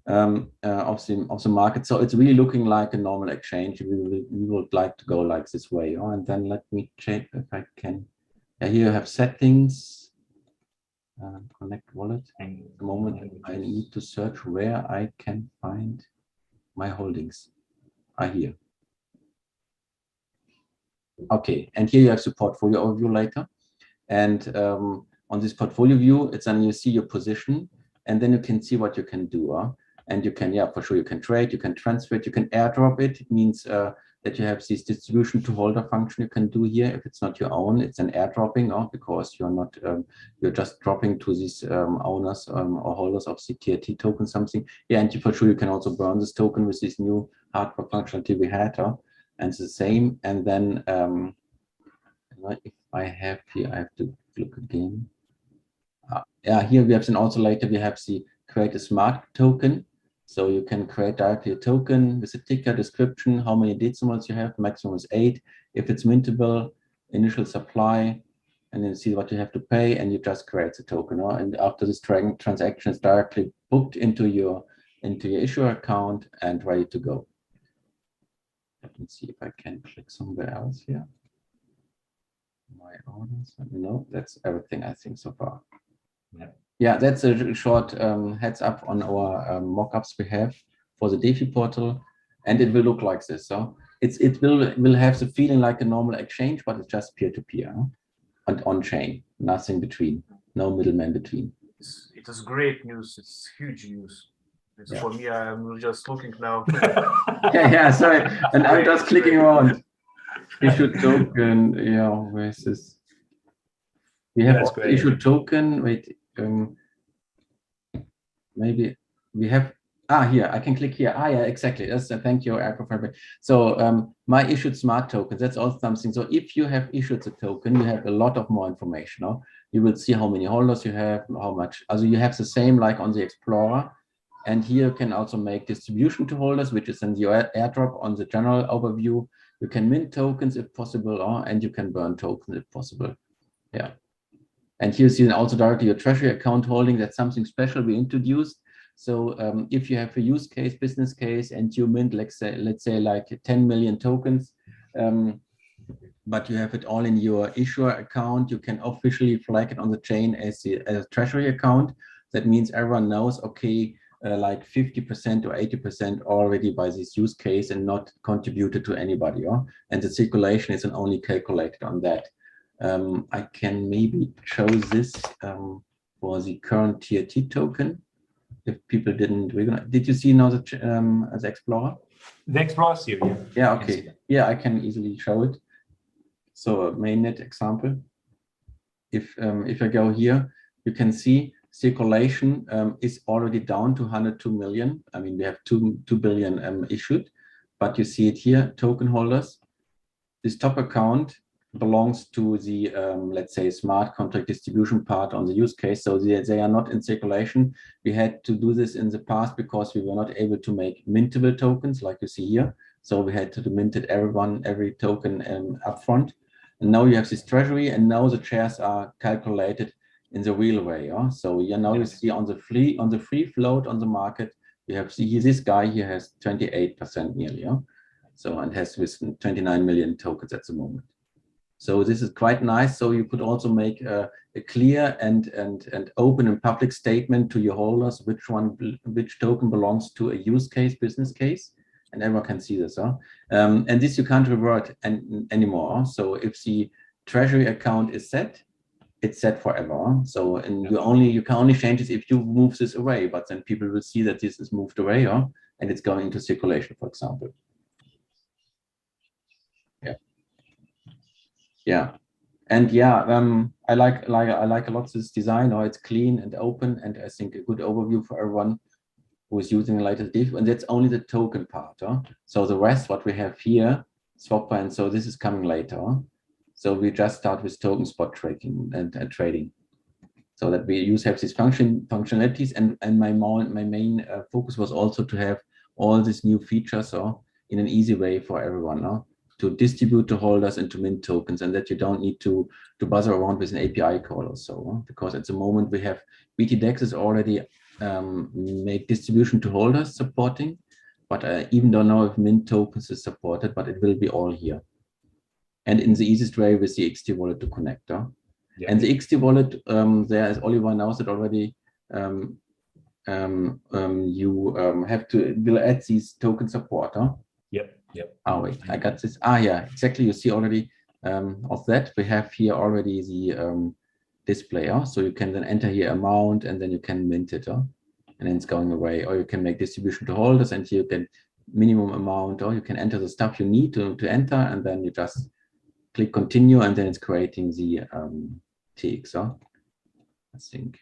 of the market. So it's really looking like a normal exchange. We would like to go like this way. And then let me check if I can. Here you have settings. Connect wallet. At the moment, I need to search where I can find my holdings. Here. Okay, and here you have the portfolio overview later. And on this portfolio view, it's then you see your position, and then you can see what you can do. And you can, for sure, you can trade, you can transfer it, you can airdrop it. It means that you have this distribution to holder function you can do here. If it's not your own, it's an airdropping, or because you're not, you're just dropping to these owners or holders of the TRT token something. Yeah, and for sure you can also burn this token with this new hardware functionality we had, and it's the same. And then if I have here, I have to look again. Yeah, here we have then also later we have the create a smart token. So you can create directly a token with a ticker, description, how many decimals you have, maximum is 8. If it's mintable, initial supply, and then see what you have to pay, and you just create the token. And after this transaction is directly booked into your issuer account and ready to go. Let me see if I can click somewhere else here. My orders. No, that's everything I think so far. Yeah, that's a short heads up on our mockups we have for the DeFi portal, and it will look like this. So it will have the feeling like a normal exchange, but it's just peer-to-peer and on-chain, nothing between, no middleman between. It is great news. It's huge news. It's for me. I'm just looking now. yeah, sorry, and I'm just clicking around. Issue token, yeah, where's this? We have issue token. Wait, maybe we have. Here I can click here. Yeah, exactly. That's thank you, Agrofabric. So my issued smart tokens. That's also something. So if you have issued a token, you have a lot of more information. No? You will see how many holders you have, how much. Also, you have the same like on the Explorer. And here you can also make distribution to holders, which is in your airdrop on the general overview. You can mint tokens if possible, and you can burn tokens if possible. Yeah. And here you see also directly your treasury account holding. That's something special we introduced. So if you have a use case, business case, and you mint, let's say like 10 million tokens, but you have it all in your issuer account, you can officially flag it on the chain as a treasury account. That means everyone knows, okay, like 50% or 80% already by this use case and not contributed to anybody. And the circulation is only calculated on that. I can maybe show this for the current TRT token. If people did you see now the Explorer? The Explorer series. Yeah, okay. Yeah, I can easily show it. So a mainnet example. If I go here, you can see circulation is already down to 102 million. I mean, we have 2 billion issued, but you see it here, token holders. This top account belongs to the, let's say, smart contract distribution part on the use case. So they are not in circulation. We had to do this in the past because we were not able to make mintable tokens like you see here. So we had to mint it every token upfront. And now you have this treasury, and now the shares are calculated in the real way. So now you see on the free float on the market, you have this guy here has 28% nearly. So and has with 29 million tokens at the moment. So this is quite nice. So you could also make a clear and open and public statement to your holders which token belongs to a use case, business case, and everyone can see this. And this you can't revert anymore. So if the treasury account is set, it's set forever. So and you can only change this if you move this away. But then people will see that this is moved away, and it's going into circulation, for example. Yeah, and I like a lot this design. It's clean and open, and I think a good overview for everyone who is using the latest diff. And that's only the token part. So the rest, what we have here, swapper, and so this is coming later. So we just start with token spot trading and trading. So that we have these functionalities, and my main focus was also to have all these new features in an easy way for everyone. To distribute to holders and to mint tokens, and that you don't need to buzzer around with an API call or so, because at the moment we have BTDEX is already made distribution to holders supporting, but I even don't know if mint tokens is supported, but it will be all here. And in the easiest way with the XT wallet to connect. And the XT wallet, there, as Oliver knows it already, you will add these token support. Yep. Oh wait, I got this. Yeah, exactly. You see already of that. We have here already the display. So you can then enter here amount, and then you can mint it, and then it's going away. Or you can make distribution to holders, and you can minimum amount, or you can enter the stuff you need to enter, and then you just click continue, and then it's creating the TX. I think.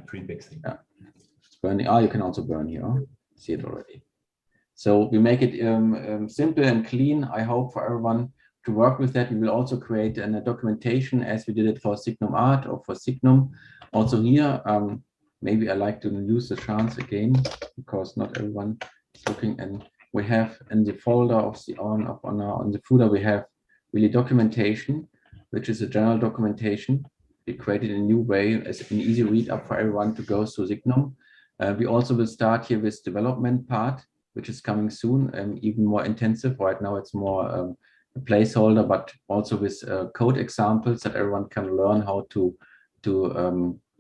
Pretty big thing. Yeah. It's burning. Oh, you can also burn here. Oh, see it already. So we make it simple and clean, I hope, for everyone to work with that. We will also create a documentation as we did it for Signum Art or for Signum. Also here, maybe I like to use the chance again, because not everyone is looking. And we have in the folder of the on the footer, we have really documentation, which is a general documentation. We created in a new way as an easy read up for everyone to go through Signum. We also will start here with development part, which is coming soon, even more intensive. Right now it's more a placeholder, but also with code examples that everyone can learn how to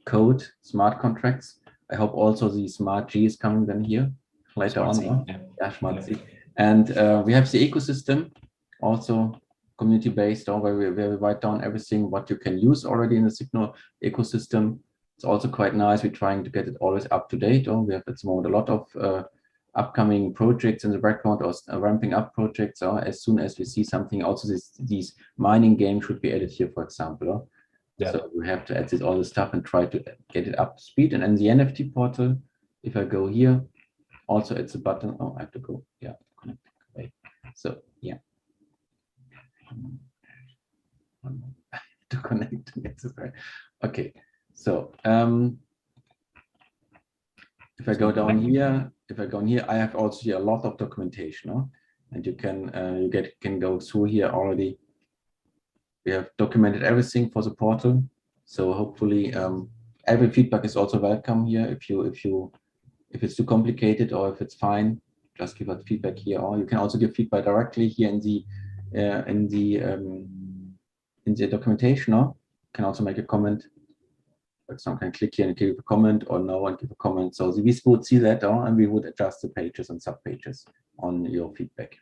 code smart contracts. I hope also the smart G is coming then here later on. Yeah, smart G. And we have the ecosystem, also community-based, where we write down everything what you can use already in the Signal ecosystem. It's also quite nice. We're trying to get it always up to date. We have at the moment a lot of upcoming projects in the background, or ramping up projects. As soon as we see something, also these mining games should be added here, for example. Yeah. So we have to add all the stuff and try to get it up to speed. And in the NFT portal, if I go here, also it's a button. Oh, I have to go. Yeah, connect. Wait. So yeah. To connect. Okay. So if I go down here, I have also here a lot of documentation, and you can can go through here already. We have documented everything for the portal, so hopefully every feedback is also welcome here. If it's too complicated or if it's fine, just give us feedback here. Or you can also give feedback directly here in the documentation. You can also make a comment. Someone can click here and give a comment, or no one give a comment. So we would see that, and we would adjust the pages and sub pages on your feedback.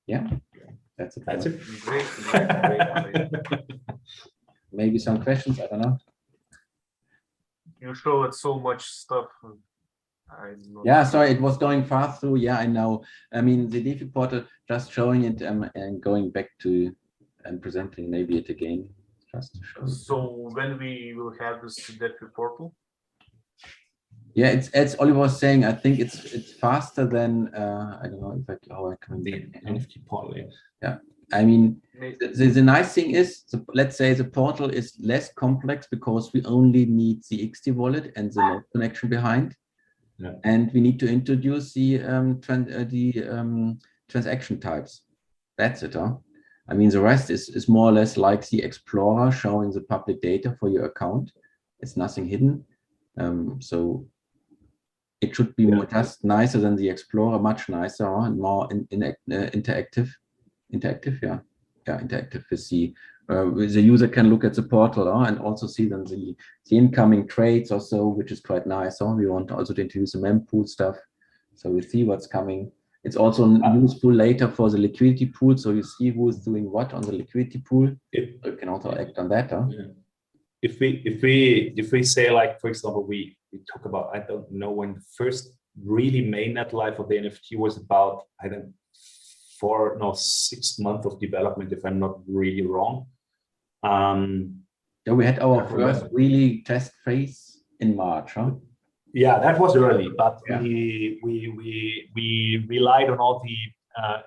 Yeah, that's it. That's it. Great. Maybe some questions. I don't know. You showed so much stuff. Yeah, sorry, it was going fast through. Yeah, I know. I mean, the DeFi portal, just showing it and going back to and presenting maybe it again. Just to show. So when we will have this DeFi portal? Yeah, it's Oliver was saying. I think it's faster than I don't know how I can the NFT portal. Yeah, I mean the nice thing is, let's say the portal is less complex because we only need the XT wallet and the node connection behind, and we need to introduce the transaction types. That's it, I mean, the rest is more or less like the Explorer, showing the public data for your account. It's nothing hidden, so it should be more just nicer than the Explorer, much nicer and more interactive. Interactive. With the user can look at the portal and also see then the incoming trades or so, which is quite nice. We want also to introduce the mempool stuff, so we see what's coming. It's also useful later for the liquidity pool, so you see who is doing what on the liquidity pool. You can also act on that. If we say, like, for example, we talk about, I don't know when the first really mainnet life of the NFT was about, I think 6 months of development, if I'm not really wrong. Yeah, we had our first really test phase in March, Yeah, that was early, but we relied on all the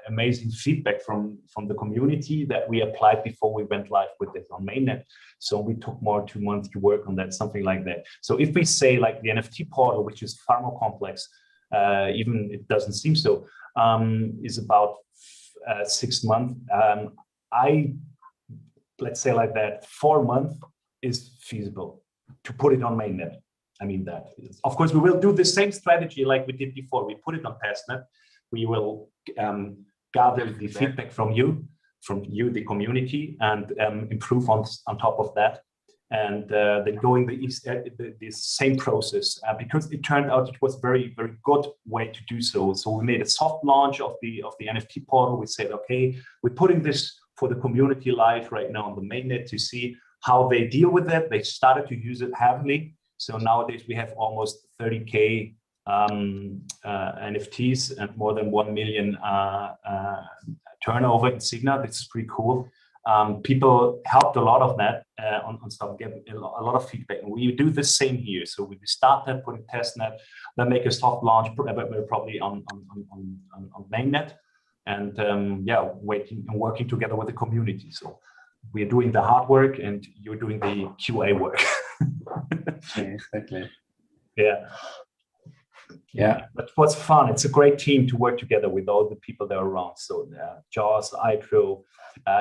amazing feedback from the community that we applied before we went live with this on mainnet. So we took more 2 months to work on that, something like that. So if we say like the NFT portal, which is far more complex, even it doesn't seem so, is about 6 months. Let's say like that, 4 months is feasible to put it on mainnet. I mean that. Of course, we will do the same strategy like we did before. We put it on testnet. We will gather the feedback from you, the community, and improve on top of that. And then going the same process, because it turned out it was very, very good way to do so. So we made a soft launch of the NFT portal. We said, okay, we're putting this for the community live right now on the mainnet to see how they deal with it. They started to use it heavily. So nowadays we have almost 30K NFTs and more than 1 million turnover in Signum. This is pretty cool. People helped a lot of that on stuff, get a lot of feedback. And we do the same here. So we start that, put in testnet, then make a soft launch, probably on mainnet, and yeah, working together with the community. So we're doing the hard work, and you're doing the QA work. Yeah, exactly. Yeah. Yeah, But what's fun, it's a great team to work together with all the people that are around. So Jaws, Itro,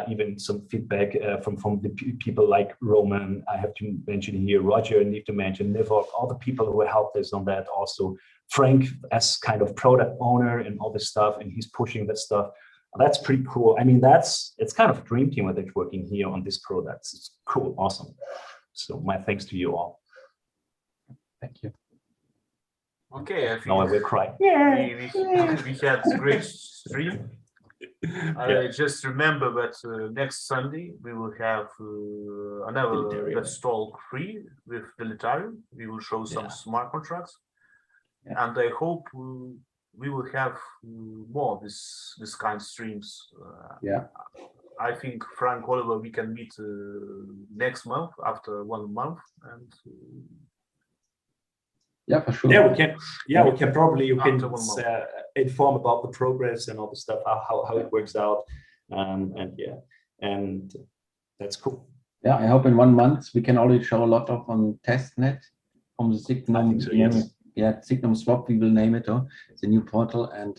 even some feedback from the people like Roman, I have to mention here, Roger, I need to mention Nivok, all the people who helped us on that. Also Frank as kind of product owner and all this stuff, and he's pushing that stuff. That's pretty cool. I mean, it's kind of a dream team that's working here on these products. It's cool, awesome. So my thanks to you all. thank you. Okay, I think Now I will cry. we had a great stream. I just remember that next Sunday we will have another Let's Talk free with Delitarium. We will show some smart contracts, and I hope we will have more this kind of streams. I think Frank Oliver, we can meet next month after 1 month, and yeah, for sure. Yeah, we can. Yeah, we can probably inform about the progress and all the stuff, how it works out, and that's cool. Yeah, I hope in 1 month we can already show a lot of on testnet from the Signum. So, yes. Yeah, Signum Swap, we will name it. It's a new portal, and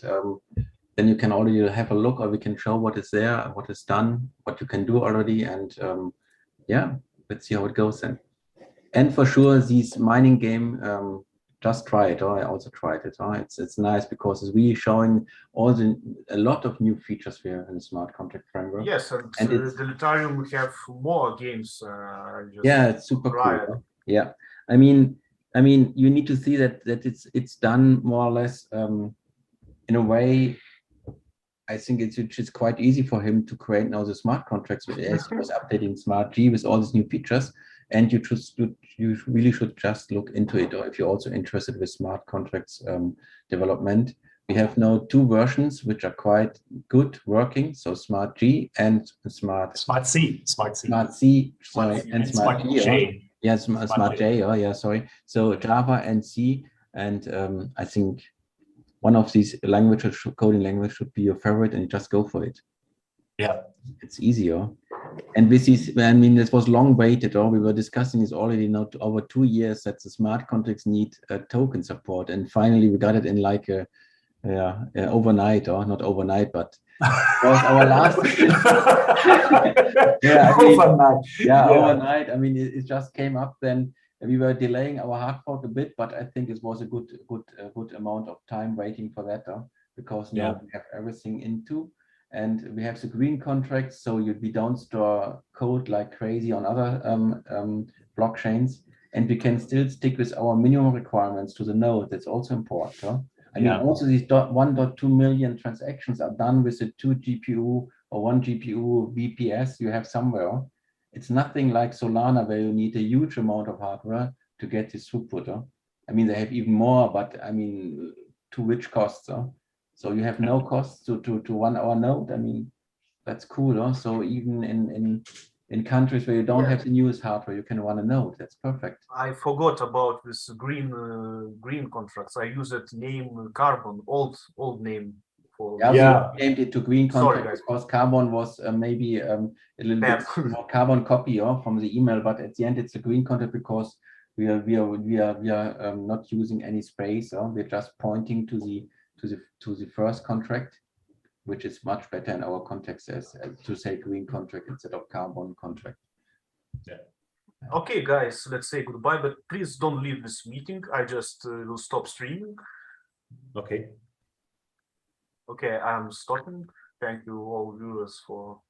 then you can already have a look, or we can show what is there, what is done, what you can do already, and yeah, let's see how it goes then. And for sure, this mining game, just try it. I also tried it. It's nice because it's really showing a lot of new features here in the smart contract framework. Yes, and Delitarium we have more games. Yeah, it's super cool. Yeah, I mean, you need to see that it's done more or less in a way. I think it's quite easy for him to create now the smart contracts as he was updating Smart G with all these new features. And you really should just look into it, or if you're also interested with smart contracts development. We have now 2 versions which are quite good working. So Smart G and Smart C, and Smart J. Yeah, Smart J. Oh yeah, sorry. So Java and C, and I think one of these languages, coding language, should be your favorite, and you just go for it. Yeah, it's easier. And this is, I mean, this was long waited. We were discussing this already now over 2 years that the smart contracts need token support, and finally we got it in like overnight, or not overnight, but it was our last. Overnight. I mean, it just came up then. We were delaying our hard fork a bit, but I think it was a good amount of time waiting for that, because now we have everything into. And we have the green contracts, so we don't store code like crazy on other blockchains, and we can still stick with our minimum requirements to the node. That's also important. I mean, also these 1.2 million transactions are done with the 2 GPU or 1 GPU VPS you have somewhere. It's nothing like Solana, where you need a huge amount of hardware to get this throughput. I mean, they have even more, but I mean, to which costs? So you have no costs to run our node. I mean, that's cool. So even in countries where you don't have the newest hardware, you can run a node. That's perfect. I forgot about this green contracts. I use it name Carbon, old name. We named it to green contract because Carbon was maybe a little bit more Carbon copy from the email, but at the end it's a green contract because we are not using any space. We're just pointing to the first contract, which is much better in our context as to say green contract instead of Carbon contract. Yeah. Okay, guys, let's say goodbye, but please don't leave this meeting. I just will stop streaming. Okay. Okay, I'm stopping. Thank you all viewers for